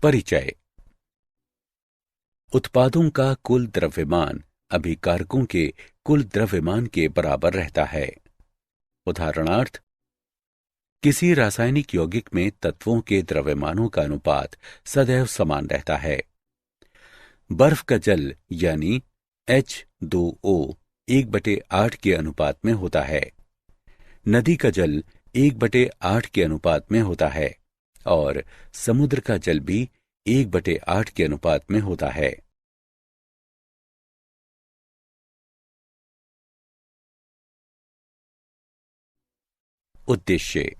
परिचय। उत्पादों का कुल द्रव्यमान अभिकारकों के कुल द्रव्यमान के बराबर रहता है। उदाहरणार्थ, किसी रासायनिक यौगिक में तत्वों के द्रव्यमानों का अनुपात सदैव समान रहता है। बर्फ का जल यानी H2O 1/8 के अनुपात में होता है। नदी का जल 1/8 के अनुपात में होता है और समुद्र का जल भी 1/8 के अनुपात में होता है। उद्देश्य।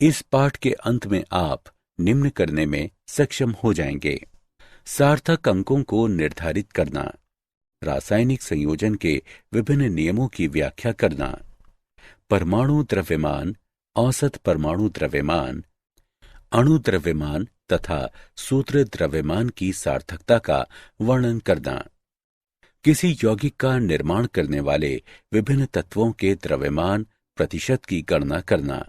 इस पाठ के अंत में आप निम्न करने में सक्षम हो जाएंगे: सार्थक अंकों को निर्धारित करना, रासायनिक संयोजन के विभिन्न नियमों की व्याख्या करना, परमाणु द्रव्यमान, औसत परमाणु द्रव्यमान, अणु द्रव्यमान तथा सूत्र द्रव्यमान की सार्थकता का वर्णन करना, किसी यौगिक का निर्माण करने वाले विभिन्न तत्वों के द्रव्यमान प्रतिशत की गणना करना,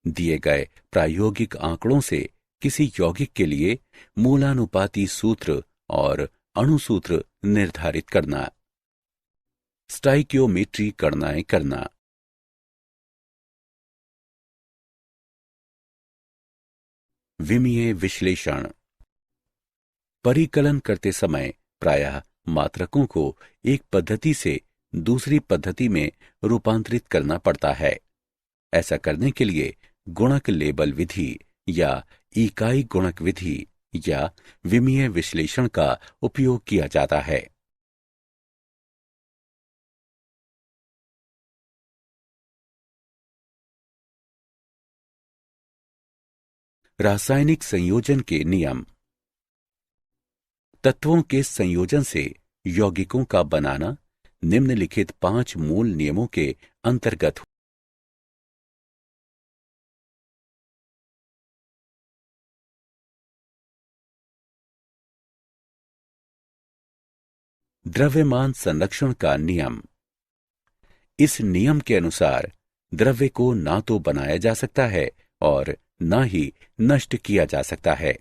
दिए गए प्रायोगिक आंकड़ों से किसी यौगिक के लिए मूलानुपाती सूत्र और अणुसूत्र निर्धारित करना, स्टाइकियोमेट्री गणनाएं करना। विमीय विश्लेषण। परिकलन करते समय प्रायः मात्रकों को एक पद्धति से दूसरी पद्धति में रूपांतरित करना पड़ता है। ऐसा करने के लिए गुणक लेबल विधि या इकाई गुणक विधि या विमीय विश्लेषण का उपयोग किया जाता है। रासायनिक संयोजन के नियम। तत्वों के संयोजन से यौगिकों का बनाना निम्नलिखित 5 मूल नियमों के अंतर्गत। द्रव्यमान संरक्षण का नियम। इस नियम के अनुसार द्रव्य को ना तो बनाया जा सकता है और ना ही नष्ट किया जा सकता है।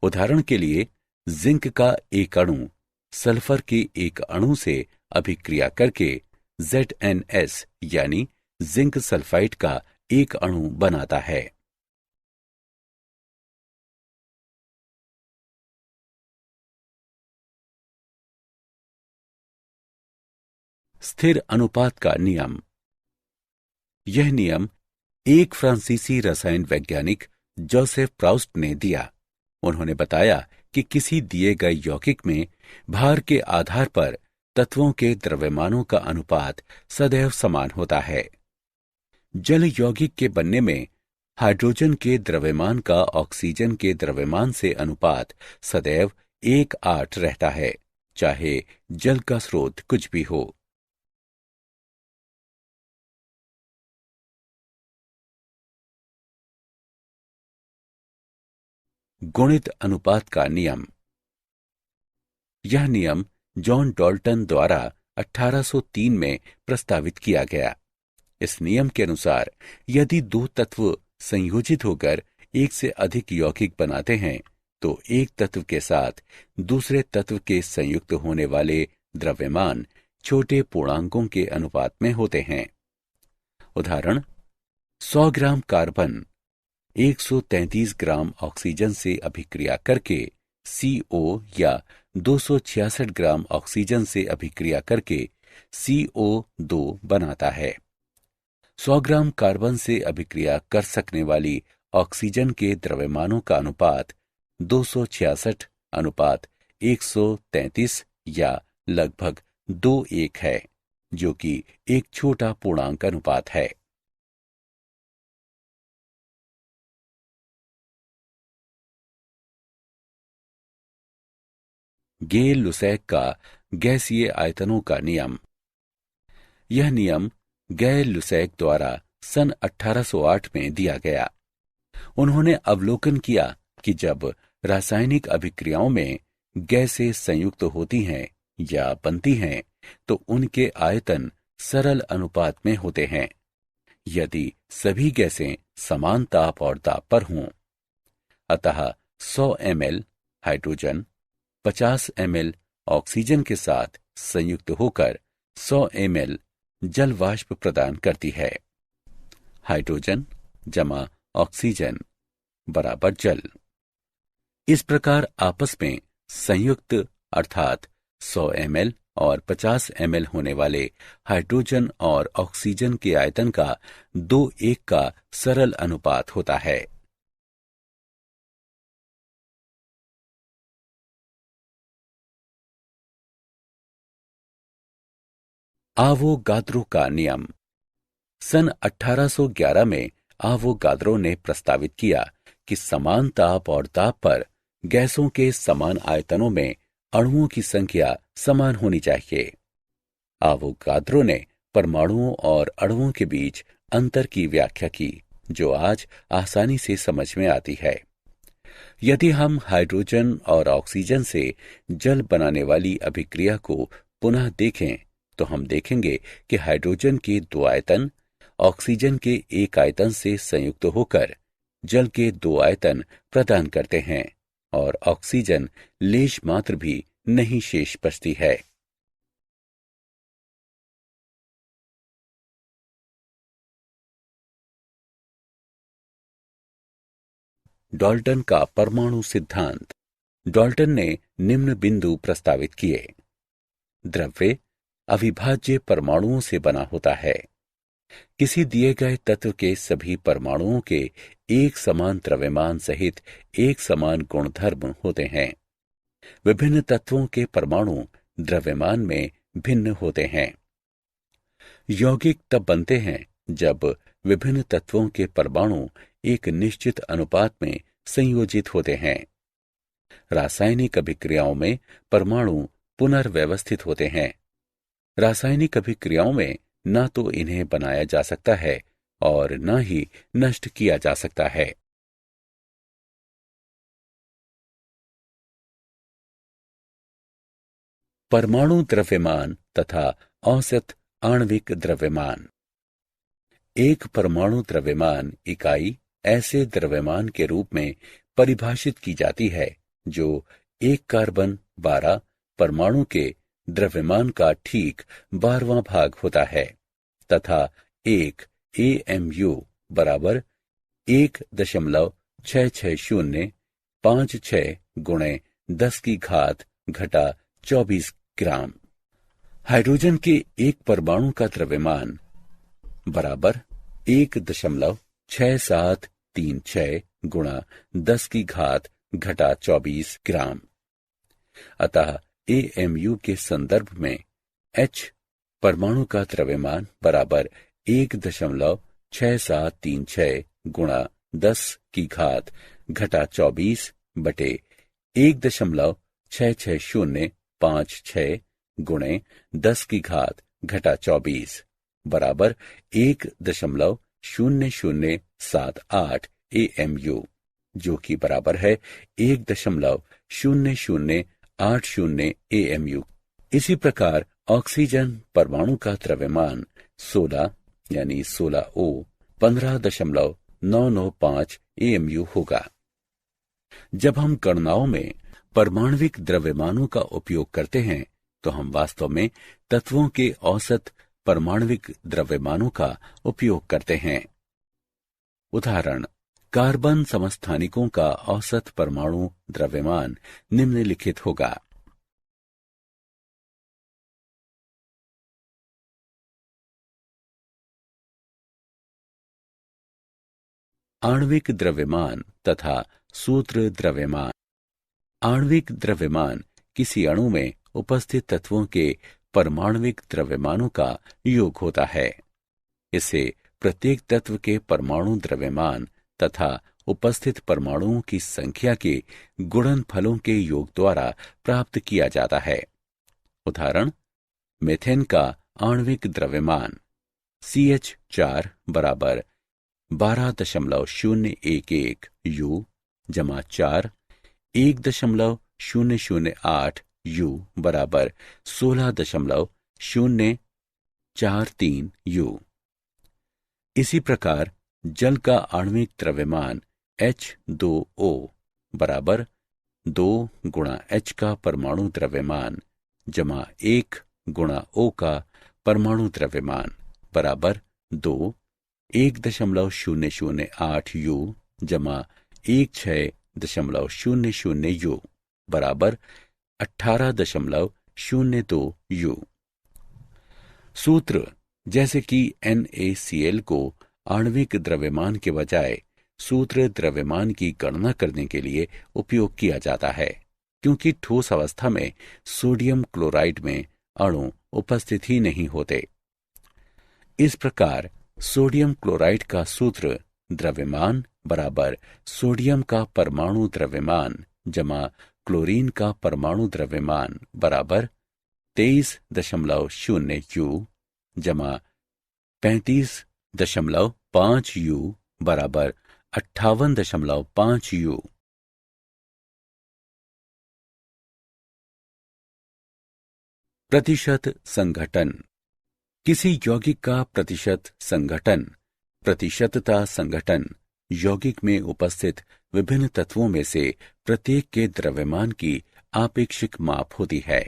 उदाहरण के लिए, जिंक का एक अणु सल्फर के एक अणु से अभिक्रिया करके ZnS यानी जिंक सल्फाइड का एक अणु बनाता है। स्थिर अनुपात का नियम। यह नियम एक फ्रांसीसी रसायन वैज्ञानिक जोसेफ प्राउस्ट ने दिया। उन्होंने बताया कि किसी दिए गए यौगिक में भार के आधार पर तत्वों के द्रव्यमानों का अनुपात सदैव समान होता है। जल यौगिक के बनने में हाइड्रोजन के द्रव्यमान का ऑक्सीजन के द्रव्यमान से अनुपात सदैव 1:8 रहता है, चाहे जल का स्रोत कुछ भी हो। गुणित अनुपात का नियम। यह नियम जॉन डाल्टन द्वारा 1803 में प्रस्तावित किया गया। इस नियम के अनुसार यदि 2 तत्व संयोजित होकर एक से अधिक यौगिक बनाते हैं तो एक तत्व के साथ दूसरे तत्व के संयुक्त होने वाले द्रव्यमान छोटे पूर्णांकों के अनुपात में होते हैं। उदाहरण, 100 ग्राम कार्बन 133 ग्राम ऑक्सीजन से अभिक्रिया करके CO या 266 ग्राम ऑक्सीजन से अभिक्रिया करके CO2 बनाता है। 100 ग्राम कार्बन से अभिक्रिया कर सकने वाली ऑक्सीजन के द्रव्यमानों का अनुपात 266 अनुपात 133 या लगभग 2:1 है, जो कि एक छोटा पूर्णांक अनुपात है। गे लुसैक का गैसीय आयतनों का नियम। यह नियम गे लुसैक द्वारा सन 1808 में दिया गया। उन्होंने अवलोकन किया कि जब रासायनिक अभिक्रियाओं में गैसें संयुक्त होती हैं या बनती हैं तो उनके आयतन सरल अनुपात में होते हैं, यदि सभी गैसें समान ताप और दाब पर हों। अतः 100 ml हाइड्रोजन 50 ml ऑक्सीजन के साथ संयुक्त होकर 100 ml जल वाष्प प्रदान करती है। हाइड्रोजन जमा ऑक्सीजन बराबर जल। इस प्रकार आपस में संयुक्त अर्थात 100 ml और 50 ml होने वाले हाइड्रोजन और ऑक्सीजन के आयतन का 2:1 का सरल अनुपात होता है। आवोगाद्रो का नियम। सन 1811 में आवोगाद्रो ने प्रस्तावित किया कि समान ताप और दाब पर गैसों के समान आयतनों में अणुओं की संख्या समान होनी चाहिए। आवोगाद्रो ने परमाणुओं और अणुओं के बीच अंतर की व्याख्या की, जो आज आसानी से समझ में आती है। यदि हम हाइड्रोजन और ऑक्सीजन से जल बनाने वाली अभिक्रिया को पुनः देखें तो हम देखेंगे कि हाइड्रोजन के 2 आयतन ऑक्सीजन के 1 आयतन से संयुक्त होकर जल के 2 आयतन प्रदान करते हैं और ऑक्सीजन लेश मात्र भी नहीं शेष बचती है। डाल्टन का परमाणु सिद्धांत। डाल्टन ने निम्न बिंदु प्रस्तावित किए। द्रव्य अविभाज्य परमाणुओं से बना होता है। किसी दिए गए तत्व के सभी परमाणुओं के एक समान द्रव्यमान सहित एक समान गुणधर्म होते हैं। विभिन्न तत्वों के परमाणु द्रव्यमान में भिन्न होते हैं। यौगिक तब बनते हैं जब विभिन्न तत्वों के परमाणु एक निश्चित अनुपात में संयोजित होते हैं। रासायनिक अभिक्रियाओं में परमाणु पुनर्व्यवस्थित होते हैं। रासायनिक अभिक्रियाओं में न तो इन्हें बनाया जा सकता है और न ही नष्ट किया जा सकता है। परमाणु द्रव्यमान तथा औसत आणविक द्रव्यमान। एक परमाणु द्रव्यमान इकाई ऐसे द्रव्यमान के रूप में परिभाषित की जाती है जो एक कार्बन 12 परमाणु के द्रव्यमान का ठीक 12वां भाग होता है तथा एक AMU बराबर 1.66056 गुणे 10 की घात घटा 24 ग्राम। हाइड्रोजन के एक परमाणु का द्रव्यमान बराबर 1.6736 गुणा 10 की घात घटा 24 ग्राम। अतः AMU के संदर्भ में H परमाणु का द्रव्यमान बराबर 1.6736 गुणा 10 की घात घटा 24 बटे 1.66056 गुणे 10 की घात घटा 24 बराबर 1.0078 AMU, जो कि बराबर है 1.0080 AMU। इसी प्रकार ऑक्सीजन परमाणु का द्रव्यमान 16 यानी 16O 15.995 AMU होगा। जब हम गणनाओं में परमाणविक द्रव्यमानों का उपयोग करते हैं तो हम वास्तव में तत्वों के औसत परमाणविक द्रव्यमानों का उपयोग करते हैं। उदाहरण, कार्बन समस्थानिकों का औसत परमाणु द्रव्यमान निम्नलिखित होगा। आणविक द्रव्यमान तथा सूत्र द्रव्यमान। आणविक द्रव्यमान किसी अणु में उपस्थित तत्वों के परमाणविक द्रव्यमानों का योग होता है। इसे प्रत्येक तत्व के परमाणु द्रव्यमान तथा उपस्थित परमाणुओं की संख्या के गुणनफलों के योग द्वारा प्राप्त किया जाता है। उदाहरण, मीथेन का आणविक द्रव्यमान CH4 बराबर 12.011 U जमा 4 1.008 U बराबर 16.043 U। इसी प्रकार जल का आणविक द्रव्यमान H2O बराबर 2 गुणा H का परमाणु द्रव्यमान जमा 1 गुणा O का परमाणु द्रव्यमान बराबर 2 1.008 U जमा 16.00 U बराबर 18.02 U। सूत्र जैसे कि NaCl को आणविक द्रव्यमान के बजाय सूत्र द्रव्यमान की गणना करने के लिए उपयोग किया जाता है, क्योंकि ठोस अवस्था में सोडियम क्लोराइड में अणु उपस्थित ही नहीं होते। इस प्रकार सोडियम क्लोराइड का सूत्र द्रव्यमान बराबर सोडियम का परमाणु द्रव्यमान जमा क्लोरीन का परमाणु द्रव्यमान बराबर 23.0 U जमा 35.5 U बराबर 58.5 U। प्रतिशत संघटन। किसी यौगिक का प्रतिशत संघटन, प्रतिशतता संघटन यौगिक में उपस्थित विभिन्न तत्वों में से प्रत्येक के द्रव्यमान की आपेक्षिक माप होती है।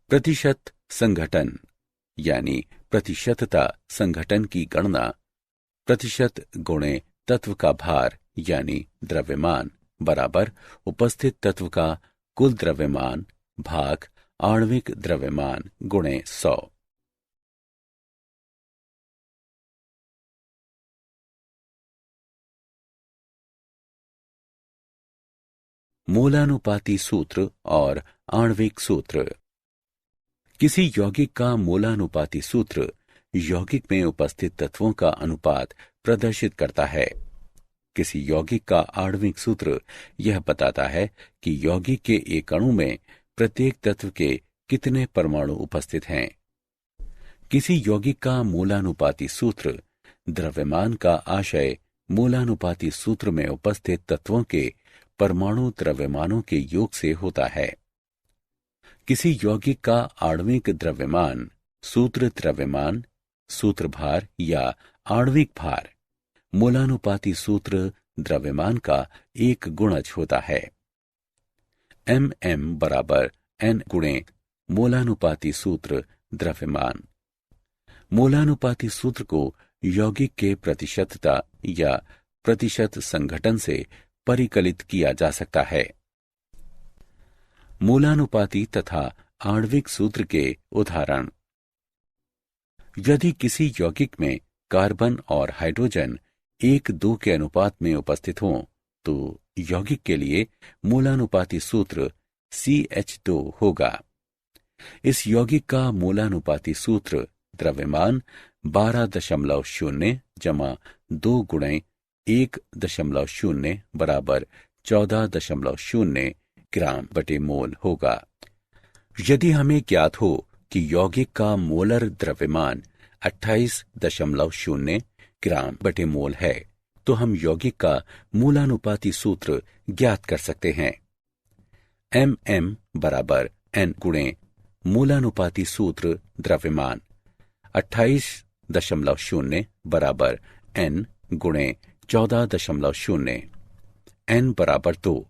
प्रतिशत संघटन यानी प्रतिशतता संघटन की गणना प्रतिशत गुणे तत्व का भार यानी द्रव्यमान बराबर उपस्थित तत्व का कुल द्रव्यमान भाग आणविक द्रव्यमान गुणे 100। मोलानुपाती सूत्र और आणविक सूत्र। किसी यौगिक का मोलानुपाती सूत्र यौगिक में उपस्थित तत्वों का अनुपात प्रदर्शित करता है। किसी यौगिक का आणविक सूत्र यह बताता है कि यौगिक के एक अणु में प्रत्येक तत्व के कितने परमाणु उपस्थित हैं। किसी यौगिक का मोलानुपाती सूत्र द्रव्यमान का आशय मोलानुपाती सूत्र में उपस्थित तत्वों के परमाणु द्रव्यमानों के योग से होता है। किसी यौगिक का आणविक द्रव्यमान सूत्र द्रव्यमान, सूत्र भार या आणविक भार मोलानुपाती सूत्र द्रव्यमान का एक गुणज होता है। MM बराबर N गुणे मोलानुपाती सूत्र द्रव्यमान। मोलानुपाती सूत्र को यौगिक के प्रतिशतता या प्रतिशत संघटन से परिकलित किया जा सकता है। मोलानुपाती तथा आणविक सूत्र के उदाहरण। यदि किसी यौगिक में कार्बन और हाइड्रोजन 1:2 के अनुपात में उपस्थित हों तो यौगिक के लिए मोलानुपाती सूत्र CH2 होगा। इस यौगिक का मोलानुपाती सूत्र द्रव्यमान 12.0 जमा 2 गुणे 1.0 बराबर 14.0 ग्राम बटे मोल होगा। यदि हमें ज्ञात हो कि यौगिक का मोलर द्रव्यमान 28.0 ग्राम बटे मोल है तो हम यौगिक का मोलानुपाती सूत्र ज्ञात कर सकते हैं। MM बराबर N गुणे मोलानुपाती सूत्र द्रव्यमान 28.0 बराबर N गुणे 14.0 N बराबर 2।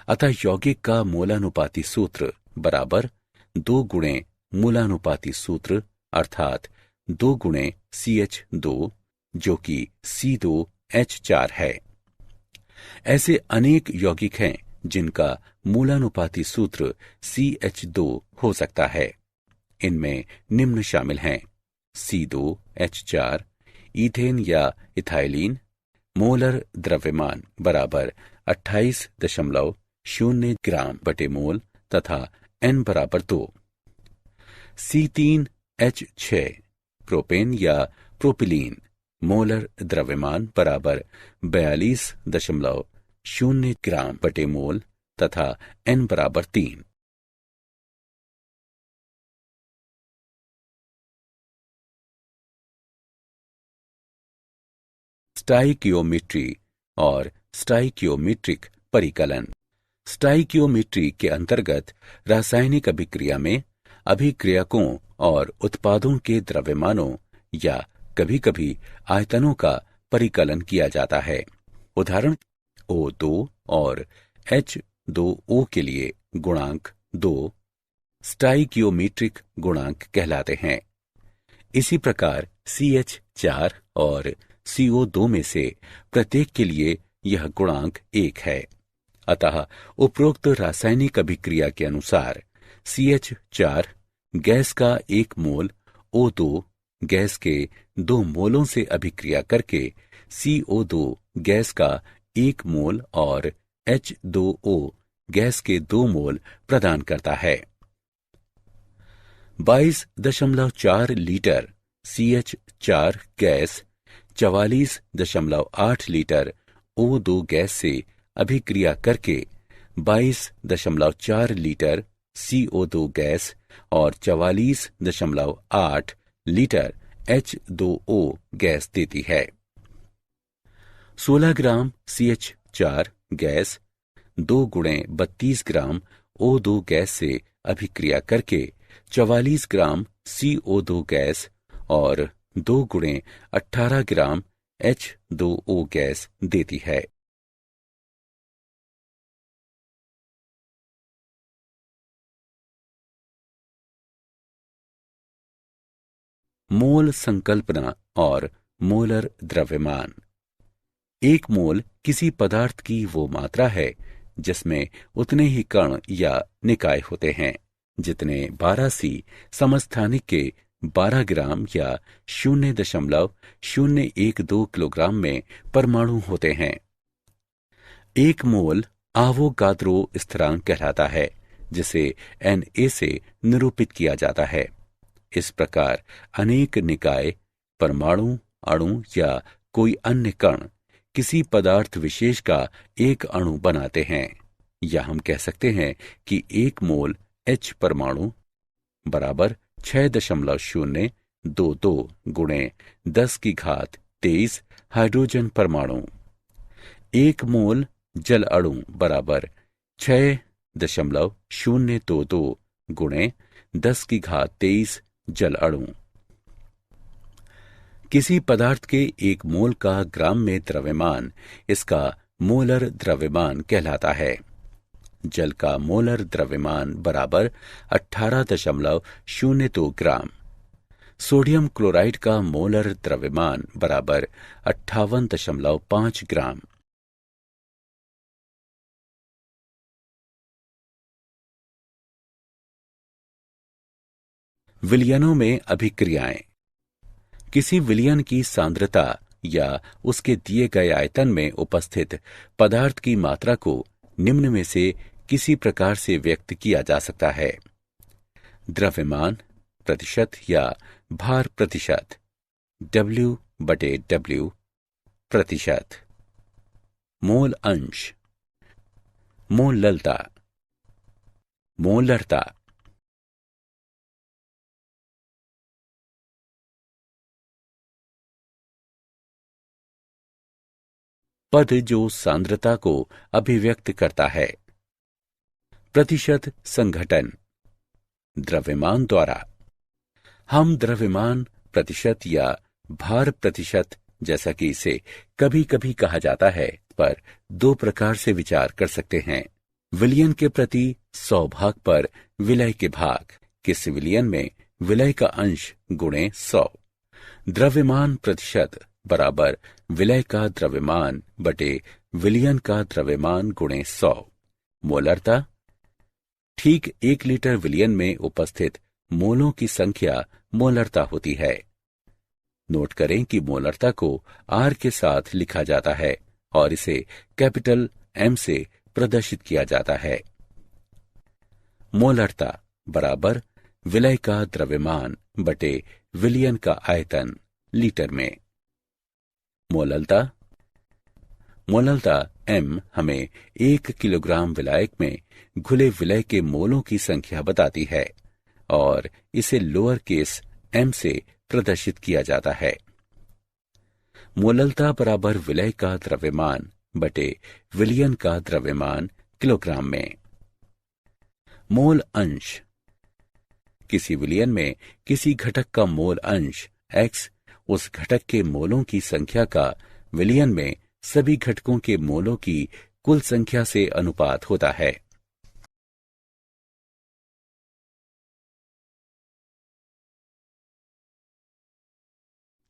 अतः यौगिक का मोलानुपाती सूत्र बराबर 2 गुणे मोलानुपाती सूत्र अर्थात 2 गुणे CH2 जो कि C2H4 है। ऐसे अनेक यौगिक हैं जिनका मोलानुपाती सूत्र CH2 हो सकता है। इनमें निम्न शामिल हैं C2H4 ईथेन या इथाइलिन मोलर द्रव्यमान बराबर 28.0 ग्राम बटे मोल तथा N बराबर 2। C3H6 प्रोपेन या प्रोपिलीन मोलर द्रव्यमान बराबर 42.0 ग्राम बटे मोल तथा N बराबर 3। स्टाइकियोमेट्री और स्टाइकियोमेट्रिक परिकलन। स्टाइकियोमेट्री के अंतर्गत रासायनिक अभिक्रिया में अभिक्रियकों और उत्पादों के द्रव्यमानों या कभी-कभी आयतनों का परिकलन किया जाता है। उदाहरण O2 और H2O के लिए गुणांक 2 स्टाइकियोमीट्रिक गुणांक कहलाते हैं। इसी प्रकार CH4 और CO2 में से प्रत्येक के लिए यह गुणांक 1 है। अतः उपरोक्त रासायनिक अभिक्रिया के अनुसार CH4 गैस का 1 मोल O2 गैस के 2 मोलों से अभिक्रिया करके CO2 गैस का 1 मोल और H2O गैस के 2 मोल प्रदान करता है। 22.4 litre CH4 gas 44.8 litre O2 gas से अभिक्रिया करके 22.4 लीटर CO2 गैस और 44.8 लीटर H2O गैस देती है। 16 ग्राम CH4 गैस 2 गुणे 32 ग्राम O2 गैस से अभिक्रिया करके 44 ग्राम CO2 गैस और 2 गुणे 18 ग्राम H2O गैस देती है। मोल संकल्पना और मोलर द्रव्यमान। 1 मोल किसी पदार्थ की वो मात्रा है जिसमें उतने ही कण या निकाय होते हैं जितने 12C समस्थानिक के 12 ग्राम या 0.012 किलोग्राम में परमाणु होते हैं। 1 मोल आवोगाद्रो स्थिरांक कहलाता है जिसे Na से निरूपित किया जाता है। इस प्रकार अनेक निकाय, परमाणु, अणु या कोई अन्य कण किसी पदार्थ विशेष का एक अणु बनाते हैं। या हम कह सकते हैं कि 1 मोल H परमाणु बराबर 6.022 गुणे 10⁻23 हाइड्रोजन परमाणु। 1 मोल जल अणु बराबर 6.022 गुणे 10⁻23 जल अणु। किसी पदार्थ के 1 मोल का ग्राम में द्रव्यमान इसका मोलर द्रव्यमान कहलाता है। जल का मोलर द्रव्यमान बराबर 18.02 ग्राम। सोडियम क्लोराइड का मोलर द्रव्यमान बराबर 58.5 ग्राम। विलयनों में अभिक्रियाएं। किसी विलयन की सांद्रता या उसके दिए गए आयतन में उपस्थित पदार्थ की मात्रा को निम्न में से किसी प्रकार से व्यक्त किया जा सकता है। द्रव्यमान प्रतिशत या भार प्रतिशत W/W प्रतिशत। मोल अंश, मोललता, मोलरता। पद जो सांद्रता को अभिव्यक्त करता है। प्रतिशत संघटन द्रव्यमान द्वारा। हम द्रव्यमान प्रतिशत या भार प्रतिशत जैसा कि इसे कभी कभी कहा जाता है पर 2 प्रकार से विचार कर सकते हैं। विलयन के प्रति 100 भाग पर विलय के भाग। किस विलयन में विलय का अंश गुणे 100। द्रव्यमान प्रतिशत बराबर विलय का द्रव्यमान बटे विलयन का द्रव्यमान गुणे 100। मोलरता ठीक 1 लीटर विलयन में उपस्थित मोलों की संख्या मोलरता होती है। नोट करें कि मोलरता को R के साथ लिखा जाता है और इसे कैपिटल M से प्रदर्शित किया जाता है। मोलरता बराबर विलय का द्रव्यमान बटे विलयन का आयतन लीटर में। मोललता M हमें 1 किलोग्राम विलायक में घुले विलय के मोलों की संख्या बताती है और इसे लोअर केस m से प्रदर्शित किया जाता है। मोललता बराबर विलय का द्रव्यमान बटे विलयन का द्रव्यमान किलोग्राम में। मोल अंश किसी विलयन में किसी घटक का मोल अंश x उस घटक के मोलों की संख्या का विलयन में सभी घटकों के मोलों की कुल संख्या से अनुपात होता है।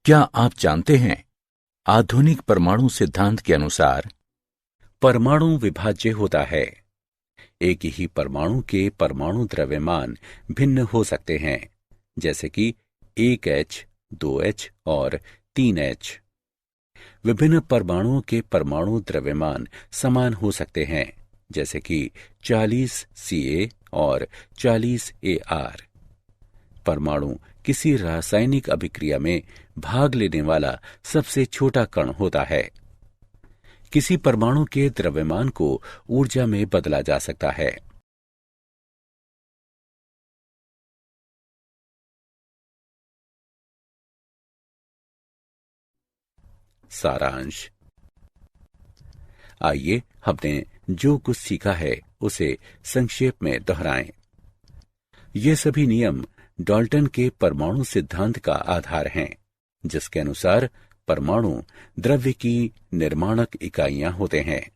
क्या आप जानते हैं, आधुनिक परमाणु सिद्धांत के अनुसार परमाणु विभाज्य होता है। एक ही परमाणु के परमाणु द्रव्यमान भिन्न हो सकते हैं, जैसे कि 1H, 2H और 3H। विभिन्न परमाणुओं के परमाणु द्रव्यमान समान हो सकते हैं, जैसे कि 40 Ca और 40 Ar। परमाणु किसी रासायनिक अभिक्रिया में भाग लेने वाला सबसे छोटा कण होता है। किसी परमाणु के द्रव्यमान को ऊर्जा में बदला जा सकता है। सारांश। आइए हमने जो कुछ सीखा है उसे संक्षेप में दोहराएं। ये सभी नियम डाल्टन के परमाणु सिद्धांत का आधार हैं, जिसके अनुसार परमाणु द्रव्य की निर्माणक इकाइयां होते हैं।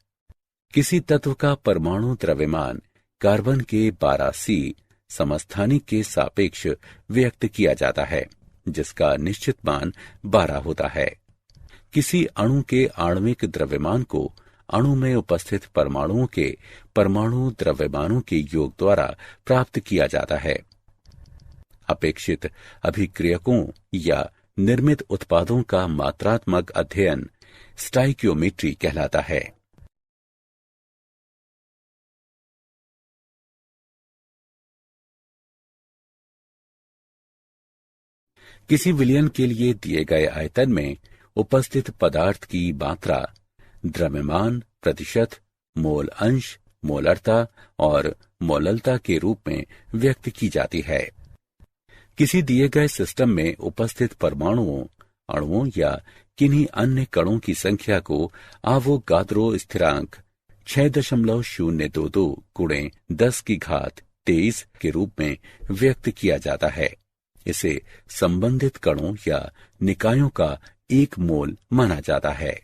किसी तत्व का परमाणु द्रव्यमान कार्बन के 12C समस्थानिक के सापेक्ष व्यक्त किया जाता है, जिसका निश्चित मान 12 होता है। किसी अणु के आणविक द्रव्यमान को अणु में उपस्थित परमाणुओं के परमाणु द्रव्यमानों के योग द्वारा प्राप्त किया जाता है। अपेक्षित अभिक्रियकों या निर्मित उत्पादों का मात्रात्मक अध्ययन स्टाइकियोमेट्री कहलाता है। किसी विलयन के लिए दिए गए आयतन में उपस्थित पदार्थ की मात्रा द्रव्यमान प्रतिशत, मोल अंश, मोलरता और मोललता के रूप में व्यक्त की जाती है। किसी दिए गए सिस्टम में उपस्थित परमाणुओं, अणुओं या किन्हीं अन्य कणों की संख्या को आवोगाद्रो स्थिरांक 6.022 गुणे 10⁻23 के रूप में व्यक्त किया जाता है। इसे संबंधित कणों या निकायों का एक मोल माना जाता है।